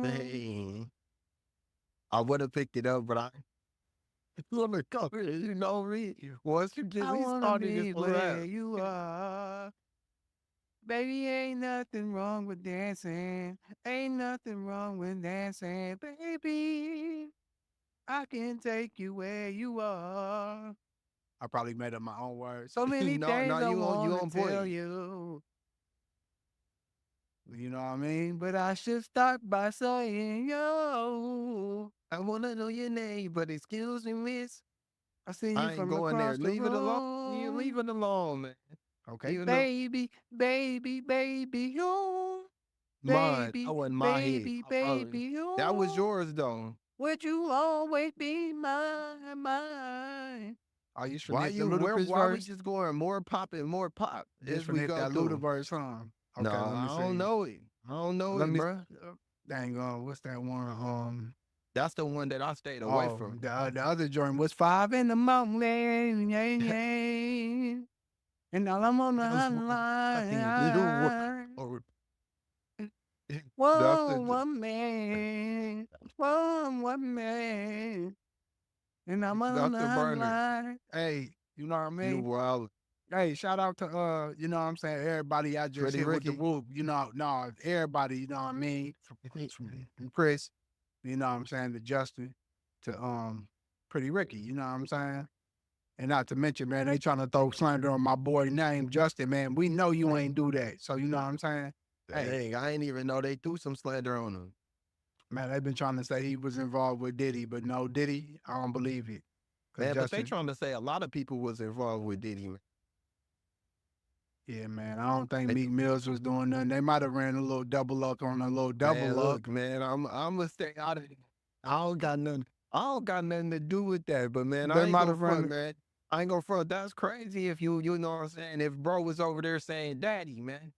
Man, I would have picked it up, but I wanna cover it, you know me. Once you get I me wanna started, it's be a wrap. where you are. Baby, ain't nothing wrong with dancing. Ain't nothing wrong with dancing. Baby, I can take you where you are. I probably made up my own words. So many No, no, things I you want to on tell point. you. You know what I mean? But I should start by saying, yo, I wanna know your name, but excuse me, miss. I see you I ain't from going there. across the Leave it alone. You leave room. it alone, man. Okay, Leave it alone. baby, baby, baby, you. Mine. That Baby, wasn't my head. baby, I promise. baby, That was you. yours, though. Would you always be mine? Oh, you should Why hit the you? Where? ludicrous Why we verse? just going more pop and more pop Just as we finna hit go that through? ludicrous song. No, Okay, let me I don't see. know it. I don't know Let it, me. bruh. Dang, what's that one? That's the one that I stayed away Oh, from. the other joint was 5 in the morning, and all I'm on the That was I think you hotline. or that's Whoa, the one man, one man, and I'm on that's the the burner. hotline. Hey, you know what I You mean? wild. Hey, shout out to you know what I'm saying, everybody I just Pretty hit with the Ricky. whoop. You know, no, everybody, you know what I mean? From Chris, you know what I'm saying, to Justin, to Pretty Ricky, you know what I'm saying? And not to mention, man, they trying to throw slander on my boy name, Justin, man. We know you ain't do that. So you know what I'm saying? Hey, Dang, I ain't even know they threw some slander on him. man, they've been trying to say he was involved with Diddy, but no, Diddy, I don't believe it. Cause Man, but they Justin, trying to say a lot of people was involved with Diddy, man. yeah, man, I don't think They- Meek Mills was doing nothing. They might have ran a little double up on a little Man, double up. look, man, I'm gonna stay out of it. I don't got nothing. I don't got nothing to do with that. But man, They I ain't might gonna have front, ran, man. I ain't gonna front. That's crazy if you know what I'm saying. If bro was over there saying daddy, man.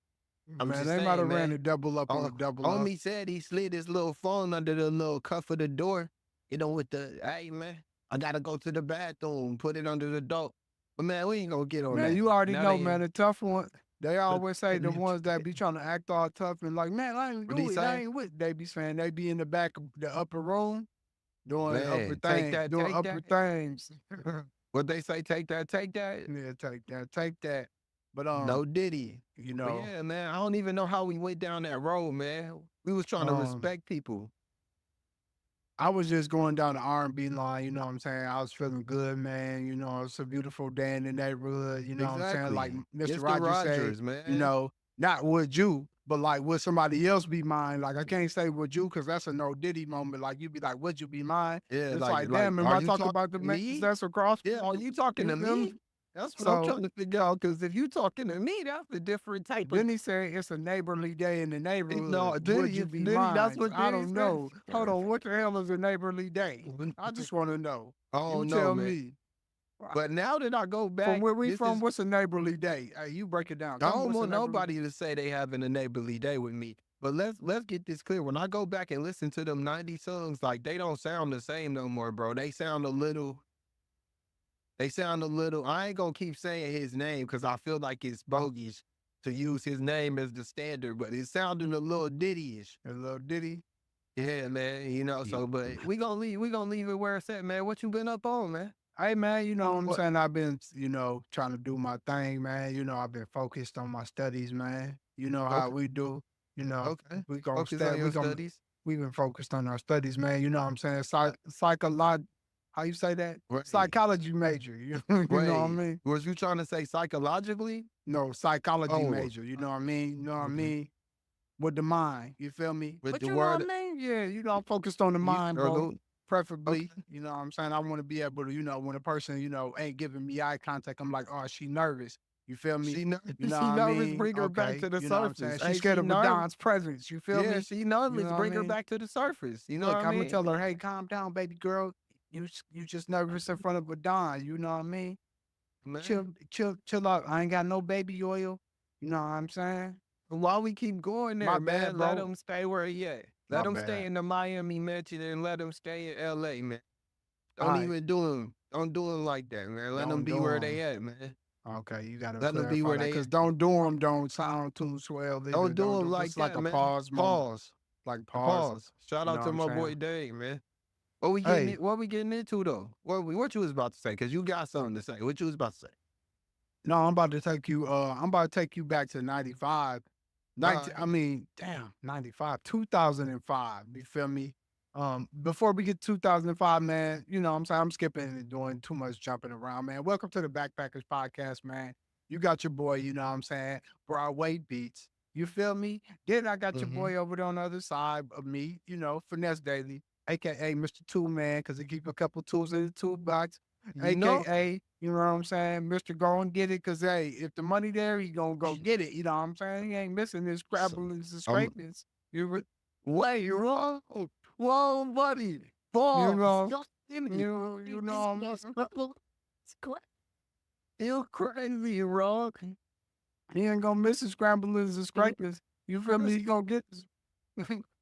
I'm man, just they might saying, have ran man. a double up on a double up. Homie said he slid his little phone under the little cuff of the door. You know, with the hey man, I gotta go to the bathroom, put it under the door. But man, we ain't gonna get on Man, that. you already Now know, they man, the tough one. They but always say the ones that be trying to act all tough and like, man, I ain't what he do it. I say? ain't with. They be saying they be in the back of the upper room Man, take that, doing take upper that. things. What they say, take that, take that. Yeah, take that. But No Diddy. you But know, yeah, man, I don't even know how we went down that road, man. We was trying to um, respect people. I was just going down the R&B line, you know what I'm saying? I was feeling good, man. You know, it's a beautiful day in the neighborhood, you know what I'm saying? Like Exactly. Mr. Mr. Rogers say, Rogers, you man. know, not would you, but like would somebody else be mine? Like I can't say would you because that's a no Diddy moment. Like you'd be like, would you be mine? Yeah, It's like, like, damn, am are I you talking talking about the to man me? that's across? Yeah, are you talking You to feel me? me? That's what I'm So trying to figure out. Because if you talking to me, that's a different type of. then he said it's a neighborly day in the neighborhood. No, Would you be That's mine? what I Diddy don't said. know. Hold on, what the hell is a neighborly day? I just want to know. I You don't know, tell man. me. But now that I go From back, where we this from, is what's a neighborly day? Hey, you break it down. I Tell me don't what's a want neighborly day. nobody to say they having a neighborly day with me. But let's get this clear. When I go back and listen to them 90 songs, like they don't sound the same no more, bro. They sound a little, I ain't gonna keep saying his name because I feel like it's bogus to use his name as the standard, but it sounded a little Diddy-ish. A little Diddy. Yeah, man. Yeah. But we gonna leave it where it's at, man. What you been up on, man? Hey man, you know what I'm What saying? I've been, trying to do my thing, man. You know, I've been focused on my studies, man. You know how okay, we do. You know, okay. we gonna Focus stay. on your studies. We've been focused on our studies, man. You know what I'm saying? How you say that? Wait, Psychology major. You know what I wait. mean? Was you trying to say psychologically? No, psychology Oh, major. You know what I mean? You know what I okay. mean? With the mind. You feel me? With But the you know what word I mean? Yeah, I'm focused on the you mind, or bro. the Preferably, okay. you know what I'm saying? I want to be able to, when a person, ain't giving me eye contact, I'm like, oh, she nervous. You feel me? She ner- You know what she I nervous. mean? Bring her back Okay. to the You know what I'm saying? surface. She's Hey, scared she of nervous. Don's presence. You feel Yeah, me? she You nervous. know what I Bring her mean? back to the surface. You know what Look, I I'm gonna mean? tell her, hey, calm down, baby girl. You just nervous in front of a Don. You know what I mean? Man, Chill out. I ain't got no baby oil. You know what I'm saying? why we keep going My there, bad, man? Let bro. him stay where he at. My Let him stay bad. in the Miami mansion and let him stay in LA, man. All Don't right. even do him. Don't do him like that, man. Let them Don't be do where they 'em. at, man. Okay, you gotta Let them be clarify where that they because at. don't do them don't sound too swell either. Don't do Don't him do like just like that, a man. pause moment. Pause. like pause. Pause. Shout You know out what to I'm my saying? boy Dave, man. Hey, What we getting into though? What you was about to say? Cause you got something to say. What you was about to say? no, I'm about to take you. I'm about to take you back to '95. All 19, right. I mean, damn, '95, 2005. You feel me? Before we get to 2005, man, you know what I'm saying? I'm skipping and doing too much jumping around, man. Welcome to the Backpackers Podcast, man. You got your boy, you know what I'm saying? Broadway beats. You feel me? Then I got your Mm-hmm. boy over there on the other side of me, you know, Finesse Daily, aka Mr. Tool Man, because he keep a couple tools in the toolbox, You know? aka, you know what I'm saying, Mr. Go and Get It, because hey, if the money there, he gonna go get it. You know what I'm saying? He ain't missing his So, scrabblings and I'm scrapings. You, wait, you're wrong. Whoa, buddy. you Pause. know, Just in it. you know, You crazy, wrong. he ain't gonna miss his scramblers and scrapers. You feel me? He gonna get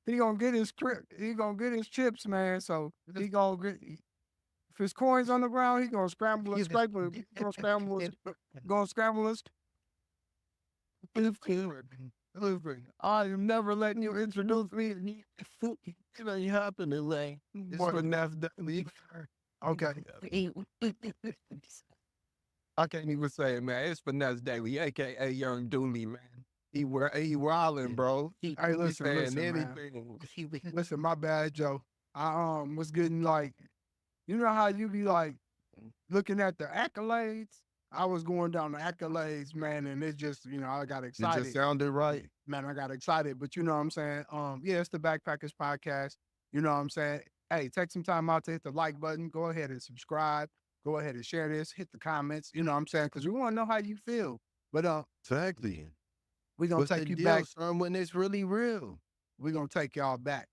he gonna get his he gonna get his chips, man. So he gonna get if his coins on the ground, he gonna scramble and scrape it. He gonna scramble us. I am never letting you introduce me. It ain't happening, like. It's Boy, Finesse Daily. okay. I can't even say it, man. It's Finesse Daily, aka Young Jeezy, man. He wildin', bro. Hey, He listen, saying man. anything. Listen, my bad, Joe. I was getting like, you know how you be like looking at the accolades. I was going down the accolades, man, and it just, you know, I got It just excited. sounded right. Man, I got excited. But you know what I'm saying? Yeah, it's the Backpackers Podcast. You know what I'm saying? Hey, take some time out to hit the like button. Go ahead and subscribe. Go ahead and share this. Hit the comments. You know what I'm saying? Because we want to know how you feel. But Exactly. we're gonna What's the take you deal, back. son, when it's really real? We're gonna take y'all back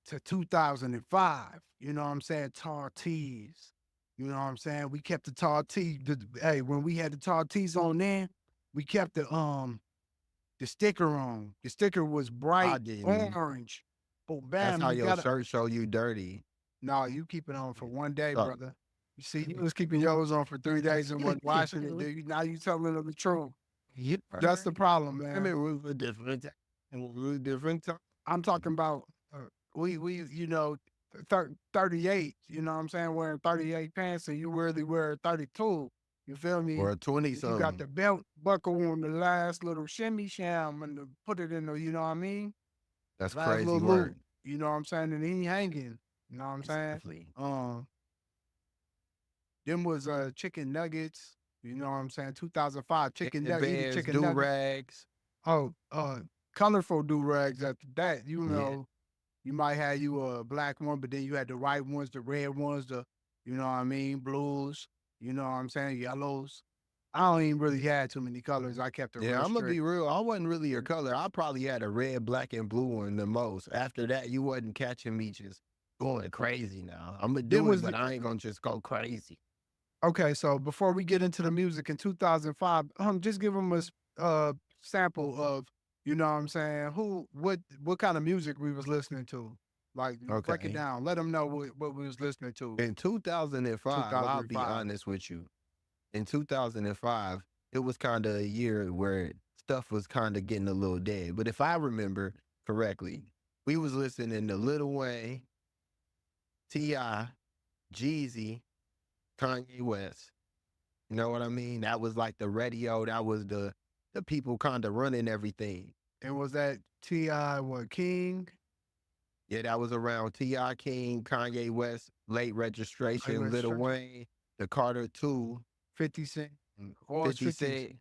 to 2005. You know what I'm saying? Tar tees. You know what I'm saying? We kept the tar tee. Hey, when we had the tar tees on there, we kept the sticker on. The sticker was I bright didn't. orange. Oh, That's bam, how you your got to. shirt show you dirty. No, you keep it on for one day, So, brother. You see, you was keeping yours on for 3 days and wasn't washing it. Dude. Now you telling them the truth. you That's the problem, I mean, man. it was a different time. It was a different time. I'm talking about we you know 38. You know what I'm saying? Wearing 38 pants and you really wear 32. You feel me? Or a 20 You got something. the belt buckle on the last little shimmy sham and put it in the, you know what I mean? That's Last crazy little work. loop. You know what I'm saying? And he hanging. You know what I'm saying? Exactly. Them was chicken nuggets. You know what I'm saying? 2005 chicken nugget, eat a Bands, chicken do nugget. rags. Oh, colorful do rags after that. You Yeah. know, you might have you a black one, but then you had the white ones, the red ones, the you know what I mean, blues. You know what I'm saying, yellows. I don't even really had too many colors. I kept it Yeah, real I'm gonna strict. be real. I wasn't really a color. I probably had a red, black, and blue one the most. After that, you wasn't catching me just going crazy now. I'm gonna Then do it, was but I ain't gonna just go crazy. okay. So before we get into the music in 2005, just give them a sample of you know what I'm saying. What kind of music we was listening to? Like break it Okay. down. Let them know what we was listening to. In 2005, I'll be 2005. honest with you. In 2005, it was kind of a year where stuff was kind of getting a little dead. But if I remember correctly, we was listening to Lil Wayne, T.I., Jeezy, Kanye West. You know what I mean? That was like the radio. That was the people kind of running everything. And was that T.I. what King? Yeah, that was around T.I. King, Kanye West, late registration, Lil Registration. Wayne, the Carter 2, 50 Cent. Or 50 Cent.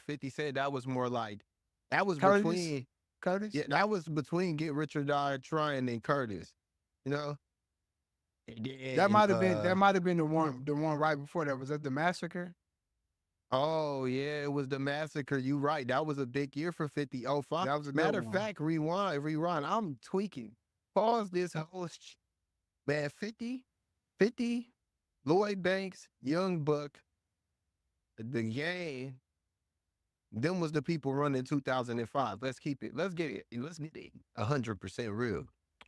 50 Cent, that was more like, that was Curtis? between, Curtis? yeah, that was between Get Rich or Die Trying and Curtis, you know? And That then, might have been the one right before that. Was that the massacre? oh, yeah, it was the Massacre. You right. That was a big year for 50. Oh, fuck. That was a good Matter of one. fact, rewind. I'm tweaking. Pause this whole man, 50, Lloyd Banks, Young Buck, the gang, them was the people running 2005. Let's get it 100% real.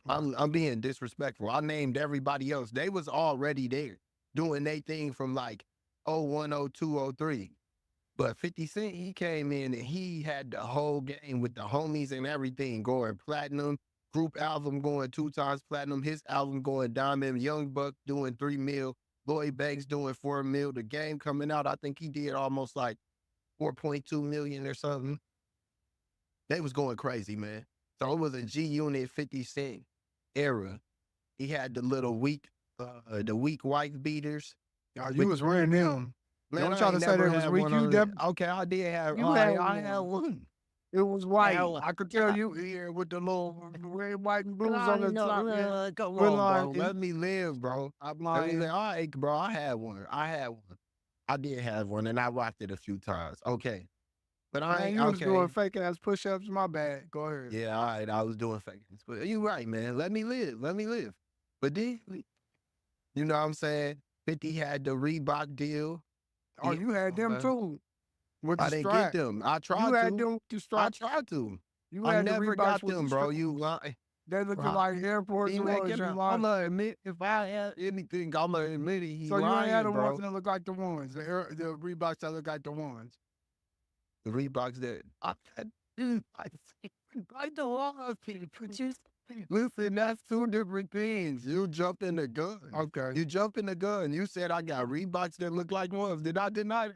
I'm being disrespectful. I named everybody else. They was already there doing their thing from like 01, 02, 03. But 50 Cent, he came in and he had the whole game with the homies and everything going platinum. Group album going 2 times platinum. His album going diamond. Young Buck doing 3 mil. Lloyd Banks doing 4 mil. The game coming out, I think he did almost like 4.2 million or something. They was going crazy, man. So it was a G Unit 50 Cent era. He had the weak white beaters. Y'all, you was wearing them. Man, Don't I try ain't to say never they was had weak. one You on it. def- Okay, I did have. You I, had I had one. one. It was white. Hell, I could tell you here with the little red, white, and blues on the top. Yeah. Come Good on, line. bro. Let me live, bro. I'm Let me lying. live. All right, bro. I had one. I did have one, and I rocked it a few times. Okay, but I Man, ain't you was doing okay. fake ass push ups. My bad. Go ahead. Yeah, all right. I was doing fake. But you right, man. Let me live. Let me live. But then, you know what I'm saying? 50 had the Reebok deal. Oh, Yeah, you had them man. too. With the I didn't strap. get them. I You tried had to. them with the I strap. tried to. You I had the never Reeboks got with the them, bro. You straps. lying. They looking Bro, like airport he ones. making You I'm lying. gonna admit, if I had anything, I'm gonna admit it. He So you ain't had lying, the bro. ones that look like the ones. The Reeboks that look like the ones. The Reeboks that dude, I know all of people. Listen, that's 2 different things. You jumped in the gun. Okay. You jumped in the gun. You said I got Reeboks that look like ones. Did I deny it?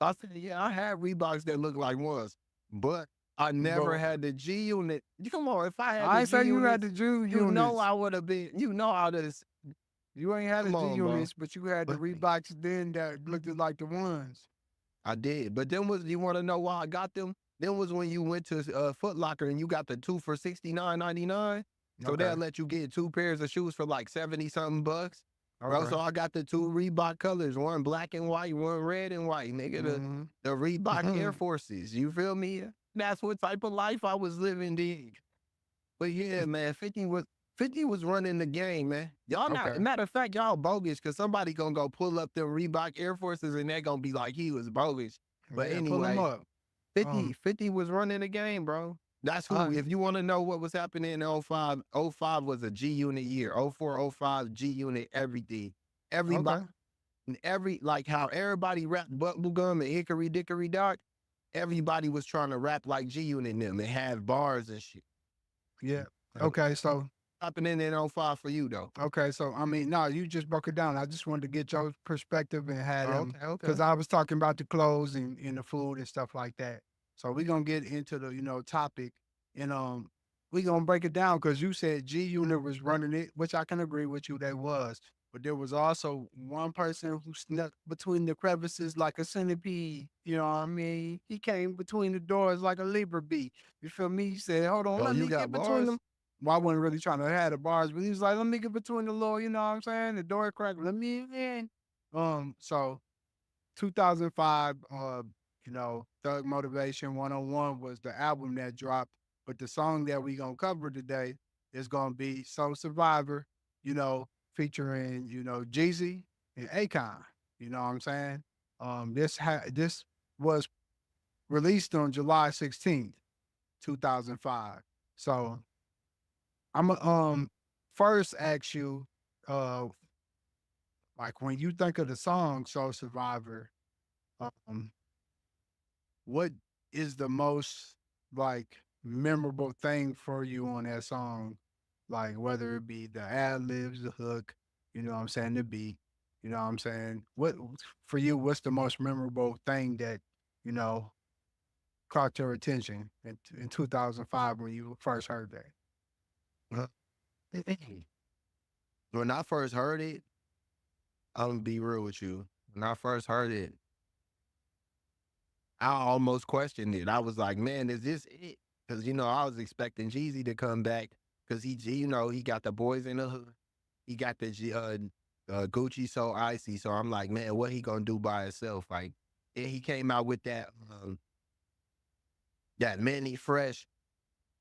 I said, yeah, I had Reeboks that look like ones, but I never But had the G unit. Come on, if I had I the ain't G say you had units, the G you know units. I would have been. You know how this. You ain't had the Come G on, bro. units, but you had the But Reeboks then that looked like the ones. I did. But then was you want to know why I got them? Then was when you went to Foot Locker and you got the 2 for $69.99. So Okay. they'll let you get 2 pairs of shoes for like 70 something bucks. Bro, Okay. so I got the 2 Reebok colors, one black and white, one red and white, nigga. Mhm. The Reebok Air Forces. You feel me? That's what type of life I was living, dig. But yeah, man, 50 was running the game, man. Y'all not, Okay. matter of fact, y'all bogus because somebody gonna go pull up them Reebok Air Forces and they're gonna be like, he was bogus. But Yeah, pull them anyway, up. 50 was running the game, bro. That's who, I if you want to know what was happening in '05, '05 was a G unit year. '04, '05, G unit, everything. Everybody, okay. like how everybody rapped Bubblegum and Hickory Dickory Dock, everybody was trying to rap like G unit and them and have bars and shit. Yeah. Okay. So Happening in '05 for you, though. okay. So I mean, no, you just broke it down. I just wanted to get your perspective and had them Okay, because okay. I was talking about the clothes and the food and stuff like that. So we're gonna get into the topic and we're gonna break it down because you said G Unit was running it, which I can agree with you, they was. But there was also one person who snuck between the crevices like a centipede. You know what I mean? He came between the doors like a Libra bee. You feel me? He said, "Hold on, Oh, let you me got get between bars? them." Well, I wasn't really trying to have the bars, but he was like, "Let me get between the little, you know what I'm saying? The door crack, let me in." So 2005, Thug Motivation 101 was the album that dropped. But the song that we gonna cover today is gonna be Soul Survivor, featuring, Jeezy and Akon. You know what I'm saying? This was released on July 16th, 2005. So I'm gonna first ask you, uh, like when you think of the song Soul Survivor, um, what is the most like memorable thing for you on that song? Like whether it be the ad libs, the hook, you know what I'm saying, the beat, you know what I'm saying? What for you, what's the most memorable thing that, you know, caught your attention in 2005 when you first heard that? Uh, When I first heard it, I'm gonna be real with you. When I first heard it, I almost questioned it. I was like, man, is this it? Because, I was expecting Jeezy to come back because he got the boys in the hood. He got the Gucci So Icy. So I'm like, man, what he gonna do by himself? Like, and he came out with that Manny Fresh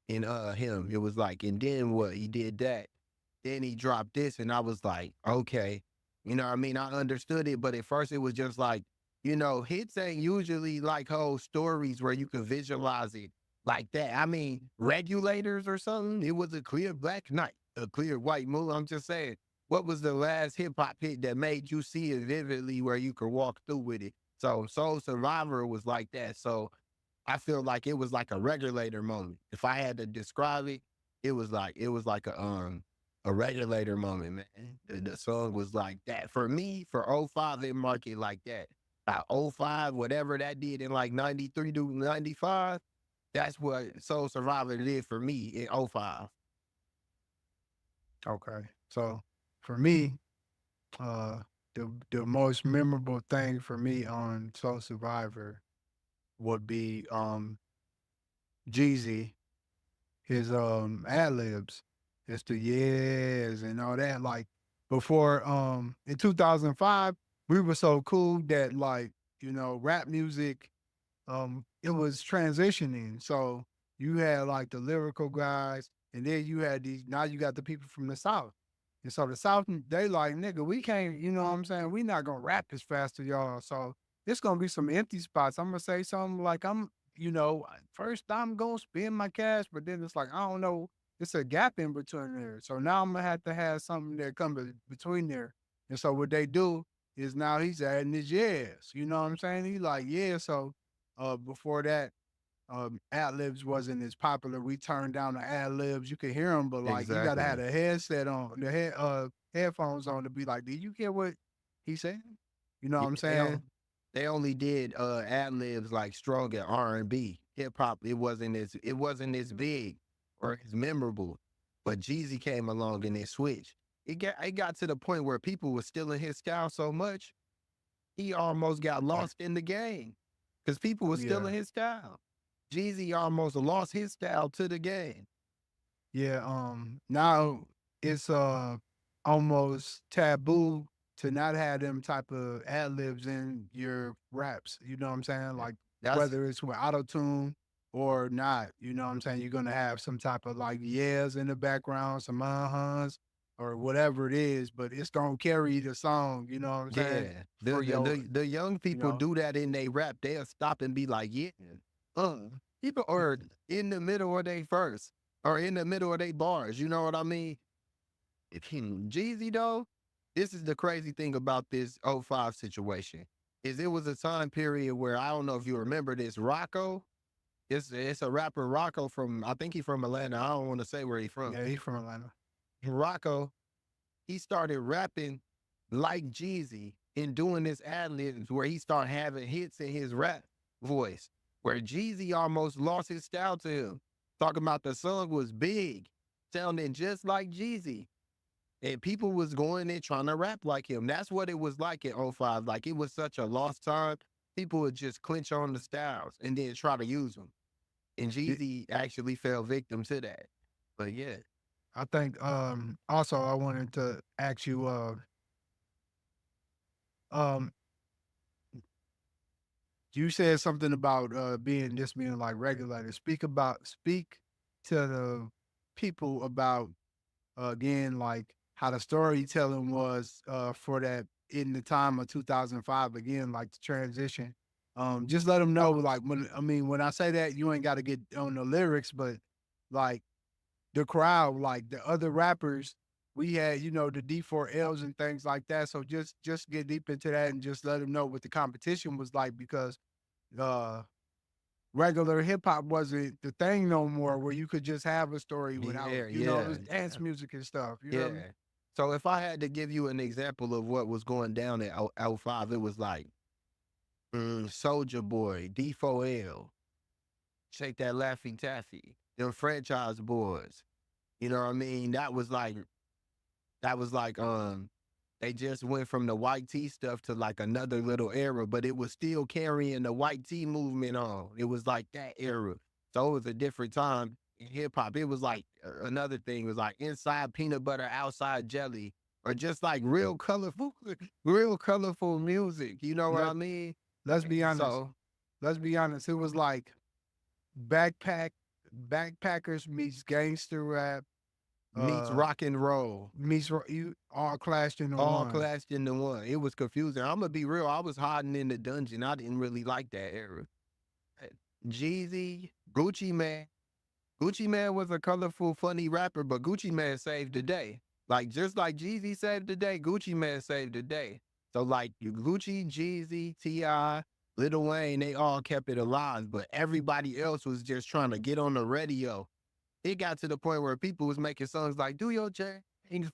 in him. It was like, and then what? He did that. Then he dropped this, and I was like, okay. You know what I mean? I understood it, but at first it was just like, hits ain't usually like whole stories where you can visualize it like that. I mean, Regulators or something, it was a clear black night, a clear white moon. I'm just saying, what was the last hip hop hit that made you see it vividly where you could walk through with it? So Soul Survivor was like that. So I feel like it was like a regulator moment. If I had to describe it, it was like a regulator moment, man. The song was like that. For me, for '05, it marked it like that. '05, whatever that did in like 93 to 95, that's what Soul Survivor did for me in '05. Okay. So for me, the most memorable thing for me on Soul Survivor would be Jeezy, his ad libs. It's the yes and all that. Like before in 2005, we were so cool that like, rap music, it was transitioning. So you had like the lyrical guys, and then you had these, now you got the people from the South. And so the South, they like, nigga, we can't, you know what I'm saying? We not gonna rap as fast as y'all. So it's gonna be some empty spots. I'm gonna say something like first I'm gonna spend my cash, but then it's like, I don't know, it's a gap in between there. So now I'm gonna have to have something that comes between there. And so what they do is now he's adding his yes. You know what I'm saying? He like, yeah, so before that, ad libs wasn't as popular. We turned down the ad libs. You could hear them, but like you gotta have Exactly. a headset on, headphones on to be like, did you hear what he said? You know what Yeah, I'm they saying? they only did ad libs like strong in R&B. Hip hop, it wasn't as big or as memorable. But Jeezy came along and it switched. It got to the point where people were stealing his style so much, he almost got lost in the game. Because people were Yeah, stealing his style. Jeezy almost lost his style to the game. yeah. Now it's almost taboo to not have them type of ad libs in your raps. You know what I'm saying? Yeah. Like That's whether it's with auto tune or not. You know what I'm saying? You're gonna have some type of like yes in the background, some uh-huhs or whatever it is, but it's gonna carry the song. You know what I'm saying? yeah. The For the your, the, the young you people know, do that in they rap. They'll stop and be like, yeah. Uh, people are in the middle of they verse or in the middle of they bars. You know what I mean? If he Jeezy though, this is the crazy thing about this '05 situation. Is it was a time period where I don't know if you remember this, Rocco. It's a rapper Rocco from I think he's from Atlanta. I don't want to say where he's from. yeah, he's from Atlanta. Rocco, he started rapping like Jeezy and doing this ad libs where he started having hits in his rap voice, where Jeezy almost lost his style to him. Talking about the song was big, sounding just like Jeezy. And people was going in trying to rap like him. That's what it was like in '05. Like it was such a lost time. People would just clinch on the styles and then try to use them. And It- Jeezy actually fell victim to that. But yeah, I think also I wanted to ask you um you said something about being like regulated. Speak to the people about again like how the storytelling was for that in the time of 2005 again, like the transition. Just let them know like when I say that, you ain't got to get on the lyrics, but like the crowd, like the other rappers, we had, the D4Ls and things like that. So just get deep into that and just let them know what the competition was like, because uh regular hip hop wasn't the thing no more, where you could just have a story without, yeah, it yeah, was dance music and stuff. You know what I mean? yeah. So if I had to give you an example of what was going down at '05, it was like Soldier Boy, D4L, Shake That Laffy Taffy, them franchise boys. You know what I mean? That was like they just went from the white tee stuff to like another little era, but it was still carrying the white tee movement on. It was like that era. So it was a different time in hip hop. It was like another thing was like inside peanut butter, outside jelly, or just like real colorful music. You know what I Let mean? let's be honest. So Let's be honest. It was like backpack backpackers meets gangster rap, meets uh rock and roll. you all clashed into All one. clashed into one. It was confusing. I'm gonna be real. I was hiding in the dungeon. I didn't really like that era. Uh, Jeezy, Gucci Man. Gucci Man was a colorful, funny rapper, but Gucci Man saved the day. Like just like Jeezy saved the day, Gucci Man saved the day. So like Gucci, Jeezy, Ti. Lil Wayne, they all kept it alive, but everybody else was just trying to get on the radio. It got to the point where people was making songs like "Do Your Jane,"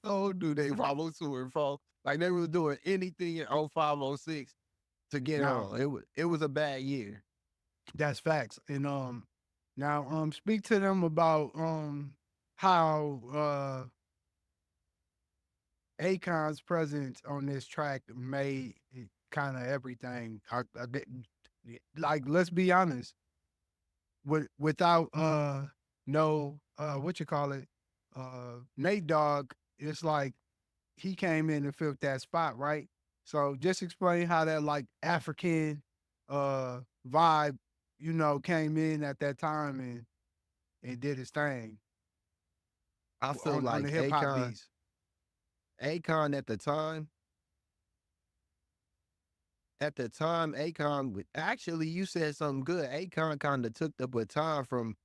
"Oh Do They Follow To and Fro." Like they were doing anything in 05, 06 to get Now, on. It was a bad year. that's facts. And now speak to them about how Akon's presence on this track made kind of everything. Like, let's be honest, without no what you call it, Nate Dogg, it's like he came in and filled that spot, right? So just explain how that like African vibe, came in at that time and did his thing I feel on the like hip hop Akon, beats. Akon at the time, Akon actually you said something good. Akon kind of took the baton from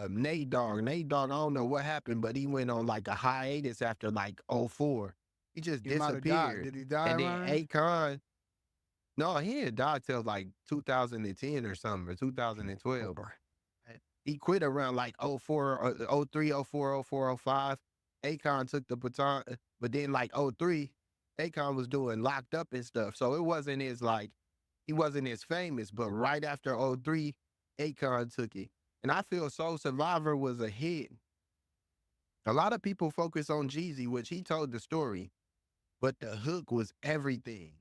Nate Dogg. Nate Dogg, I don't know what happened, but he went on like a hiatus after like '04. He just He might have died. disappeared. Did he die And then around? Akon, no, he didn't die till like 2010 or something, or 2012. He quit around like '04, '03, '04, '04, '05. Akon took the baton, but then like '03, Akon was doing Locked Up and stuff. So it wasn't as like, he wasn't as famous, but right after '03, Akon took it. And I feel Soul Survivor was a hit. A lot of people focus on Jeezy, which he told the story, but the hook was everything.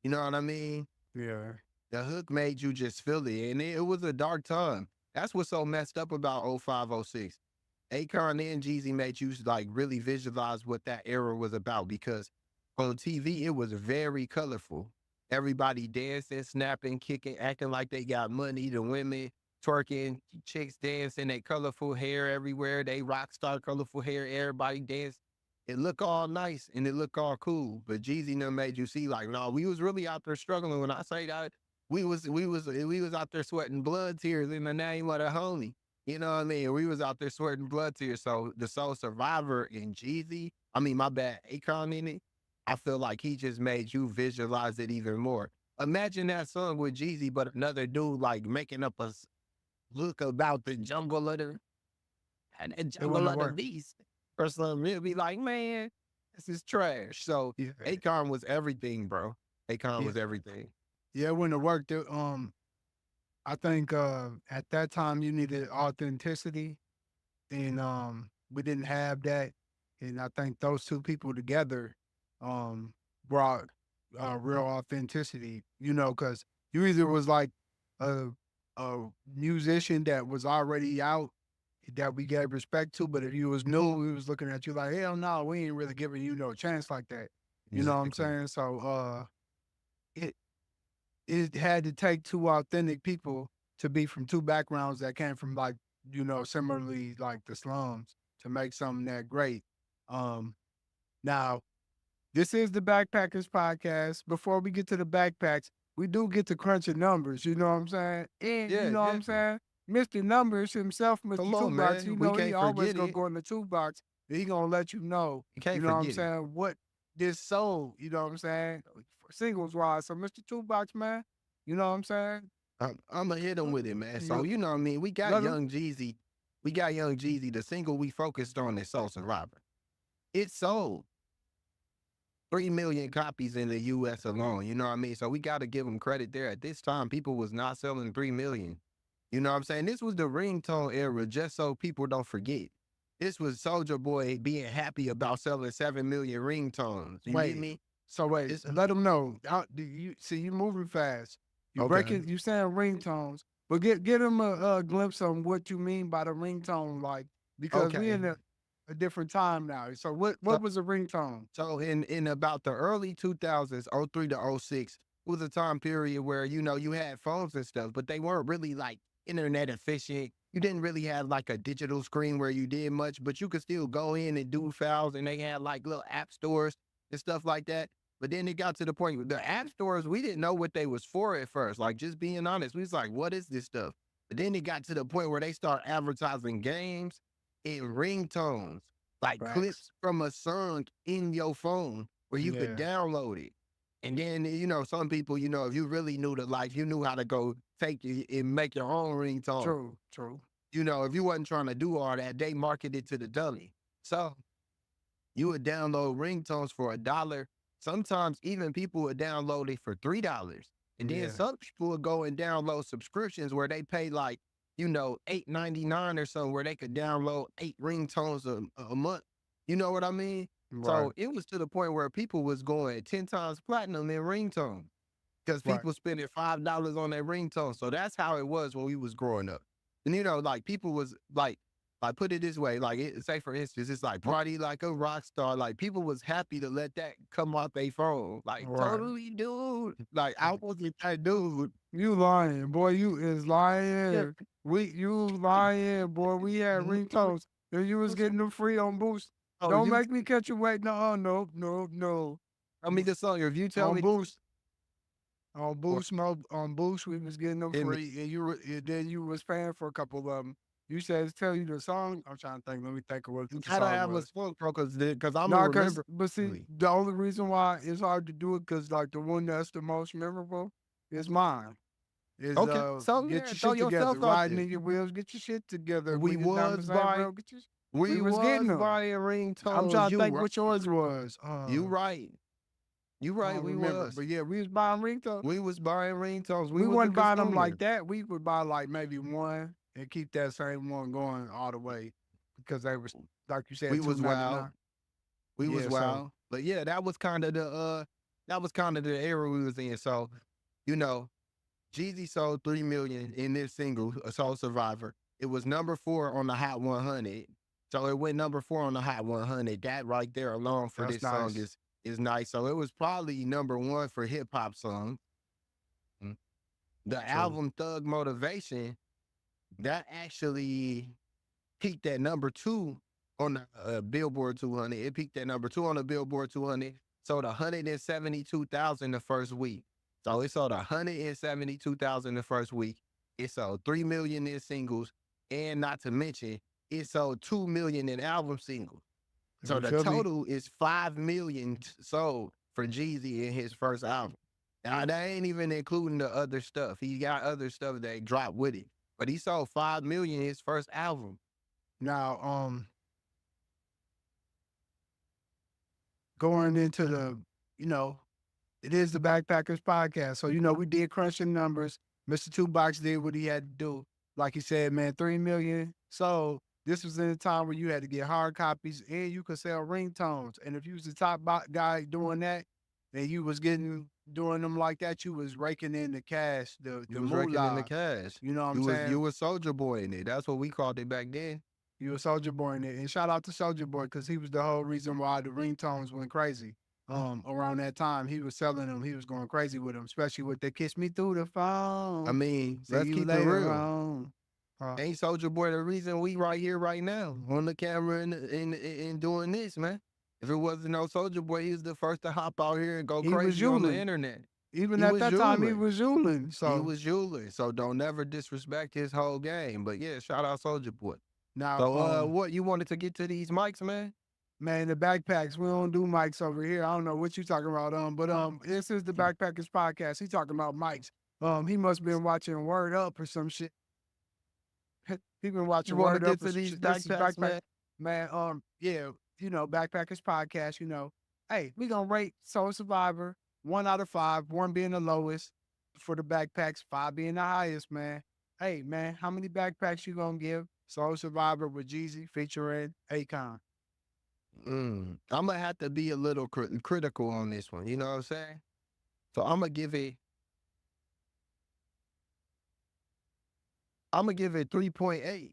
You know what I mean? Yeah. The hook made you just feel it. And it was a dark time. That's what's so messed up about '05, '06. Akon and Jeezy made you like really visualize what that era was about because on TV it was very colorful. Everybody dancing, snapping, kicking, acting like they got money. The women twerking, chicks dancing, they colorful hair everywhere. They rock star colorful hair. Everybody dance. It look all nice and it look all cool. But Jeezy done made you see like, no, we was really out there struggling. When I say that, we was out there sweating blood tears in the name of the homie. You know what I mean? We was out there sweating blood tears. So the Soul Survivor in Jeezy, I mean, my bad, Akon in it, I feel like he just made you visualize it even more. Imagine that song with Jeezy, but another dude like making up a look about the jungle of the and the It wouldn't jungle have of the worked. beast or something. It'd be like, man, this is trash. So Yeah. Akon was everything, bro. Akon Yeah. was everything. Yeah, it wouldn't have worked. I think at that time you needed authenticity, and we didn't have that. And I think those two people together um, brought real authenticity. Because you either was like a musician that was already out that we gave respect to, but if you was new, we was looking at you like, hell no, we ain't really giving you no chance like that. You know what I'm Exactly. saying? So it it had to take two authentic people to be from two backgrounds that came from like, similarly like the slums to make something that great. Um, Now this is the Backpackers Podcast. Before we get to the backpacks, we do get to crunching numbers, you know what I'm saying? And you Yeah, know what yeah. I'm saying? Mr. Numbers himself, Mr. Come on, Toolbox, man. We he can't always forget gonna it. go in the toolbox. He gonna let you know, You can't what I'm forget it. saying, what this sold, you know what I'm saying? For singles wise. So Mr. Toolbox, man, you know what I'm saying? I'm gonna hit him with it, man. So You you know what I mean. We got let him. Young Jeezy. We got Young Jeezy. The single we focused on is Soul Survivor. It sold 3 million copies in the U.S. alone. You know what I mean. So we got to give them credit there. At this time, people was not selling 3 million. You know what I'm saying? This was the ringtone era. Just so people don't forget. This was Soldier Boy being happy about selling 7 million ringtones. You get Wait. me? So wait, It's let them know. Do you see you moving fast? You okay. breaking. You saying ringtones, but get them a glimpse on what you mean by the ringtone, like because we Okay. in a different time now. So So what was a ringtone? So in about the early 2000s, '03 to '06, was a time period where, you had phones and stuff, but they weren't really like internet efficient. You didn't really have like a digital screen where you did much, but you could still go in and do files and they had like little app stores and stuff like that. But then it got to the point with the app stores, we didn't know what they was for at first. Like just being honest, we was like, what is this stuff? But then it got to the point where they start advertising games and ringtones like Facts. clips from a song in your phone where you could Yeah. download it. And then, some people, if you really knew the life, you knew how to go take it and make your own ringtone. True. If you wasn't trying to do all that, they marketed to the dummy. So you would download ringtones for $1. Sometimes even people would download it for $3. And then Yeah. some people would go and download subscriptions where they pay like, $8.99 or something, where they could download 8 ringtones a month. You know what I mean? Right. So it was to the point where people was going 10 times platinum in ringtone because Right. people spending $5 on their ringtone. So that's how it was when we was growing up. And like people was like put it this way, like say for instance, it's like party like a rock star. Like people was happy to let that come off their phone. Like Right. totally, dude. Like I wasn't that dude. You lying, boy. You is Yeah. lying. You lying, boy. We had ringtones. And you was getting them free on Boost. Oh, Don't you make me catch you waiting. No. I mean the song. If you tell On me Boost. On Boost, we was getting them Hit me. free, and then you was paying for a couple of them. You said tell you the song. I'm trying to think. Let me think of what the Gotta song have a was. smoke, bro, because I'm No, gonna cause remember. but see, the only reason why it's hard to do it, cause like the one that's the most memorable is mine. Is Okay, so get yeah, your throw shit together, yourself out riding there. in your wheels, get your shit together. We You know what I'm was saying, buying, bro? Get your, we was was getting them. buying I'm ringtones. trying to You think right. what yours was. You right. You I right. don't We remember, was. but yeah, we was buying ringtones. We was buying ringtones. We was the wasn't buying them consumer. like that. We would buy like maybe one and keep that same one going all the way because they was like you said, We was wild. $2.99. We was Yeah, wild. But yeah, that was kind of the era we was in. So, Jeezy sold 3 million in this single, Soul Survivor. It was number 4 on the Hot 100. So it went number 4 on the Hot 100. That right there alone for That's this song nice. is nice. So it was probably number 1 for hip hop songs. The True. album Thug Motivation, that actually peaked at number 2 on the Billboard 200. It peaked at number 2 on the Billboard 200. Sold 172,000 the first week. So it sold 172,000 the first week. It sold 3 million in singles, and not to mention, it sold 2 million in album singles. So You the feel me? total is 5 million sold for Jeezy in his first album. Now that ain't even including the other stuff. He got other stuff that dropped with it, but he sold 5 million in his first album. Now, going into the, it is the Backpackers Podcast. So, we did crunch the numbers. Mr. Two Box did what he had to do. Like he said, man, 3 million. So this was in a time where you had to get hard copies and you could sell ringtones. And if you was the top guy doing that, and you was doing them like that, you was raking in the cash, the You was raking in the moolah. cash. You know what I'm You was saying? you was Soldier Boy in it. That's what we called it back then. You a Soldier Boy in it. And shout out to Soldier Boy because he was the whole reason why the ringtones went crazy. Around that time, he was selling them. He was going crazy with them, especially with the "Kiss Me Through the Phone." I mean, See let's you keep it later real. on. Ain't Soldier Boy the reason we right here right now on the camera and doing this, man? If it wasn't no Soldier Boy, he was the first to hop out here and go He was crazy on the Yulin. internet. Even He at was that time, he Yulin. was Yulin. He So was Yulin. So don't never disrespect his whole game. But yeah, shout out Soldier Boy. now, So what you wanted to get to these mics, man? man, the backpacks. We don't do mics over here. I don't know what you talking about. But this is the Backpackers Podcast. He talking about mics. He must been watching Word Up or some shit. He been watching You want Word to Up get or to some these shit. This is backpacks, man? Man, yeah, Backpackers Podcast. Hey, we gonna rate Soul Survivor 1 out of 5, 1 being the lowest for the backpacks, 5 being the highest, man. Hey, man, how many backpacks you gonna give Soul Survivor with Jeezy featuring Akon? I'm gonna have to be a little critical on this one. You know what I'm saying? So I'm gonna give it 3.8.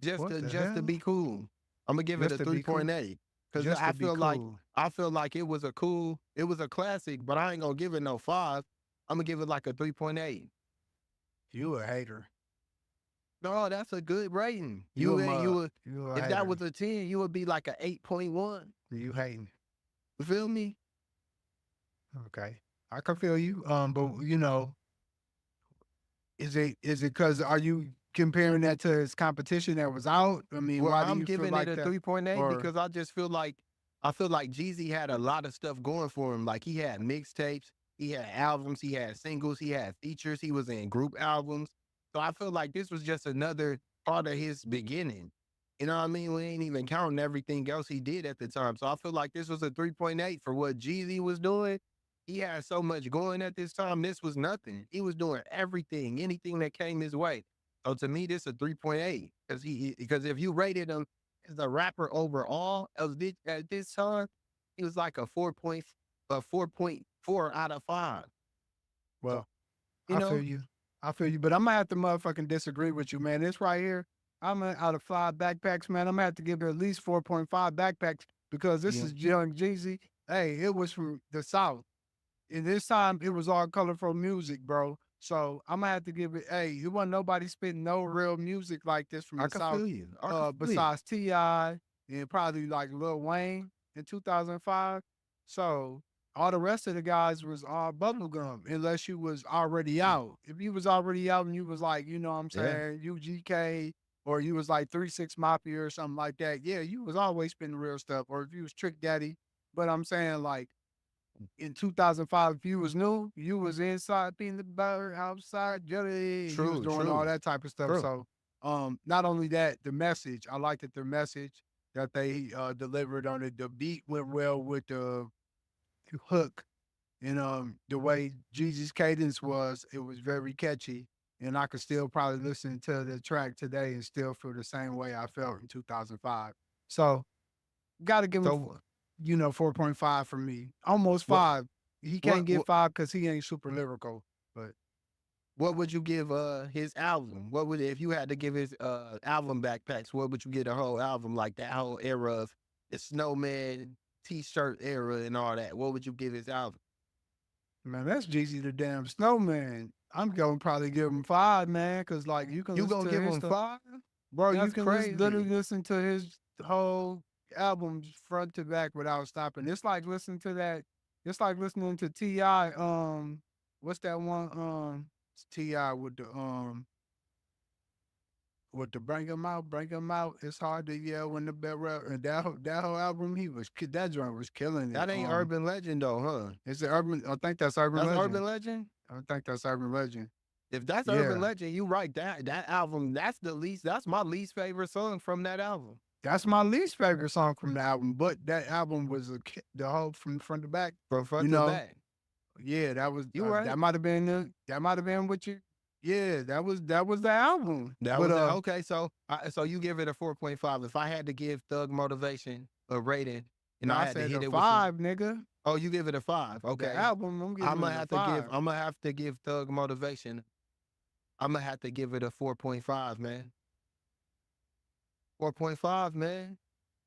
Just What to the just to hell? be cool. I'm gonna give it Just a to be cool? 3.8. Cause Just I to be feel like cool. it was a classic, but I ain't gonna give it no 5. I'm gonna give it like a 3.8. You a hater. No, that's a good rating. You a If hater. that was a 10, you would be like a 8.1. You hating. You feel me? Okay. I can feel you. But is it because are you comparing that to his competition that was out? I mean, Well, why do I'm you feel giving like it a that? 3.8 Or because I just feel like I feel like Jeezy had a lot of stuff going for him. Like he had mixtapes, he had albums, he had singles, he had features, he was in group albums. So I feel like this was just another part of his beginning. You know what I mean? We ain't even counting everything else he did at the time. So I feel like this was a 3.8 for what Jeezy was doing. He had so much going at this time. This was nothing. He was doing everything, anything that came his way. So to me, this is a 3.8 because if you rated him as a rapper overall at this time, he was like a 4.4 out of 5. So, Well, you I feel know, you. I feel you. But I'm gonna have to motherfucking disagree with you, man. This right here, out of 5 backpacks, man. I'm gonna have to give it at least 4.5 backpacks because this yeah, is Young Jeezy. Hey, it was from the South. And this time it was all colorful music, bro. So I'm gonna have to give it. Hey, you want nobody spitting no real music like this from I the can South, feel you. I can feel you. besides Ti and probably like Lil Wayne in 2005. So all the rest of the guys was all bubblegum, unless you was already out. If you was already out and you was like, you know what I'm Yeah. saying, UGK, or you was like 3 6 Mafia or something like that, yeah, you was always spitting real stuff. Or if you was Trick Daddy, but I'm saying like in 2005, if you was new, you was inside being the bird, outside jelly. You was True, doing all true, that type of stuff. true. So, not only that, the message, I liked that the message that they delivered on it. The beat went well with the hook, and the way Jesus' cadence was, it was very catchy. And I could still probably listen to the track today and still feel the same way I felt in 2005. So, got to give him So 4.5 for me. Almost what 5. He can't what get what 5 because he ain't super lyrical. But what would you give his album? What would if you had to give his album backpacks, what would you get a whole album like that whole era of the snowman t-shirt era and all that? What would you give his album? man, that's Jeezy the damn snowman. I'm gonna probably give him 5, man, because like you can You listen gonna to give his him stuff, 5? bro. You That's can literally crazy. listen to his whole albums front to back without stopping. It's like listening to that. It's like listening to Ti. What's that one? Ti with the bring him out. It's hard to yell when the bell rap. And that whole album, that joint was killing it. That ain't urban legend though, huh? It's the urban. I think that's urban That's legend. urban legend? I think that's urban legend. If that's urban Yeah, legend, you right. That album, that's my least favorite song from that album. that's my least favorite song from the album. But that album was the whole from front to back. From You front to know, back. yeah, that was You right. that might have been that might have been what you. Yeah, that was the album. That But was it. Okay, so you give it a 4.5. If I had to give Thug Motivation a rating and no, I I had to said hit a it with some, 5, nigga. oh, you give it a 5. The Okay. album, I'm giving it a 5. I'm gonna have to give Thug Motivation. I'm gonna have to give it a 4.5, man. 4.5, man.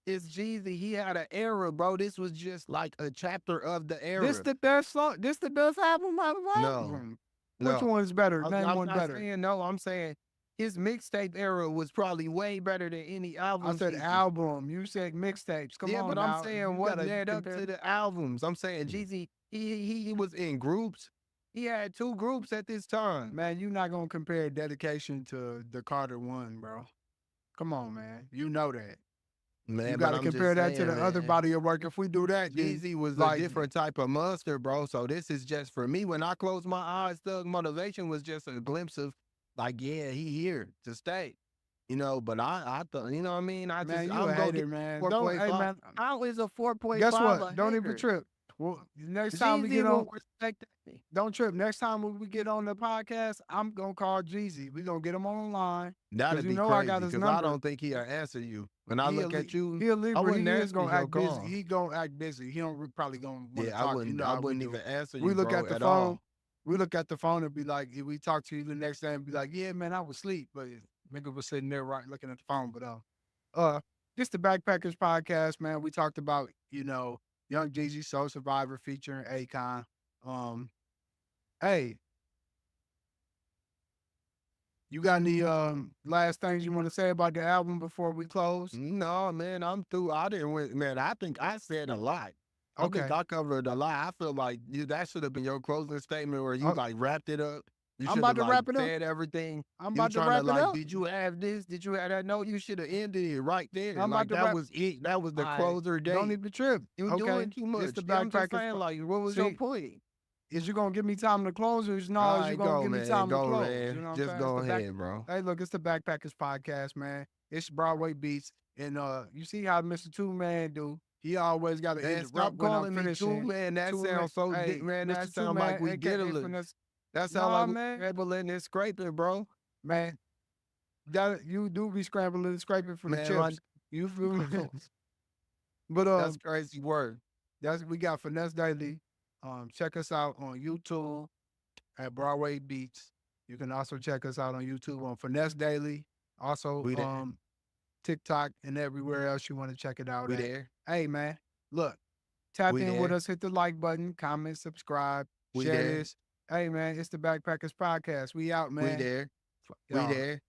It's Jeezy. He had an era, bro. This was just like a chapter of the This era. the best song. This the best album out of No, album. Which no. one's better? Name I'm one not better. saying no. I'm saying his mixtape era was probably way better than any I album said Jeezy. album. You said mixtapes. Come Yeah, on but I'm now. saying You what gotta led up compare. to the albums. I'm saying Jeezy, he was in groups. He had 2 groups at this time. Man, you're not gonna compare dedication to the Carter one, bro. Come on, man. You know that. You Man, but gotta I'm compare just that to the saying, other man. body of work. If we do that, then Jeezy was a like different type of monster, bro. So this is just for me. When I close my eyes, Thug Motivation was just a glimpse of like, yeah, he here to stay. You know, but I thought, you know what I mean? man, you I'm a gonna hater, get man. Don't hey 4.5. man. How is a Guess 4.5 what? a Don't even hater? trip. Well, next time we Jeezy get on, will respect that. don't trip. Next time when we get on the podcast, I'm gonna call Jeezy. We gonna get him on the line because That'd you be know I crazy got his because I number. don't think he'll answer you. When I He'll look leave. at you, He'll leave, I but wouldn't he is answer gonna your act busy. call. He gonna act busy. He don't probably gonna want to Yeah, talk. You know I how we wouldn't do. even answer We you, look bro, at the at phone. all. We look at the phone and be like, if we talk to you the next day and be like, yeah, man, I was asleep, but nigga was sitting there right looking at the phone. But just the Backpackers Podcast, man. We talked about Young Jeezy Soul Survivor featuring Akon. Um, hey, you got any last things you want to say about the album before we close? No, man, I'm through. I didn't win, man. I think I said a lot. I think Okay. I covered a lot. I feel like that should have been your closing statement where you Uh, like wrapped it up. You I'm should about have to wrap like it up. said everything. I'm You about to trying to wrap it like, up. did you have this? Did you have that? No, you should have ended it right there. I'm Like about to that wrap. was it. That was the All right. closer Don't date. even trip. You Okay. doing too It's the much. Yeah, I'm just Backpackers. saying, like, what was your See, point? is you gonna give me time to close, or is no? All Is you right, gonna go, give me man. time to Go, close? man. You know what I'm Just saying? go It's the ahead, bro. Hey, look, it's the Backpackers Podcast, man. It's Broadway Beats, and you see how Mr. Two Man do. He always got to Man, interrupt stop when I'm calling me finishing. two, man. That Two Man, sounds so hey, man. That Mr. Two sounds like Man, we aka diddling. Finesse. That sounds Nah, like we man. scrambling and scraping, bro. Man, that you do be scrambling and scraping for the Man, chips. You feel me? But that's crazy word. we got Finesse Daily. Check us out on YouTube at Broadway Beats. You can also check us out on YouTube on Finesse Daily. Also We there. TikTok and everywhere else you want to check it out. We at. there. Hey man, look, tap We in with there. us, hit the like button, comment, subscribe, We share there. this. Hey man, it's the Backpackers Podcast. We out, man. We there. We Y'all. there.